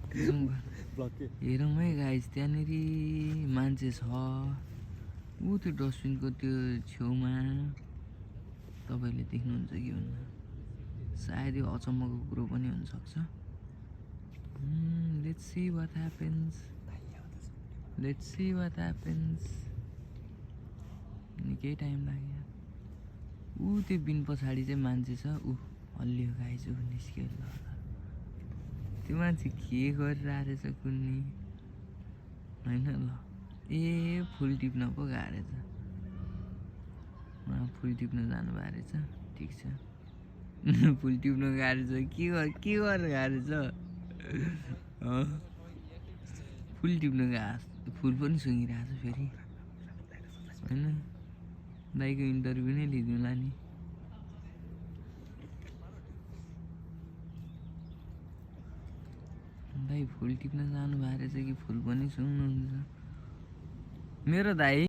हेरौँ है गाइस, त्यहाँनिर मान्छे छ ऊ त्यो डस्टबिनको त्यो छेउमा। तपाईँले देख्नुहुन्छ कि भन्नु, सायद यो अचम्मको कुरो पनि हुनसक्छ। Let's see what happens, let's see what happens. निकै टाइम लाग्यो। ऊ त्यो बिन पछाडि चाहिँ मान्छे छ, ऊ हल्लियो गाइस, ऊ निस्क्यो। ल त्यो मान्छे के गरिरहेको रहेछ कुन्नी होइन। ल ए फुल टिप्न पो गएको रहेछ, उहाँ फुल टिप्न जानुभएको रहेछ। ठिक छ, फुल टिप्न गएको रहेछ। के गरेर गएको रहेछ? फुल टिप्न गएको, फुल पनि सुँगिरहेको छ फेरि होइन। दाइको इन्टरभ्यू नै लिदिउँला नि। दाइ फुल टिप्न जानु भएको रहेछ कि फुल पनि सुँग्नुहुन्छ मेरो दाइ?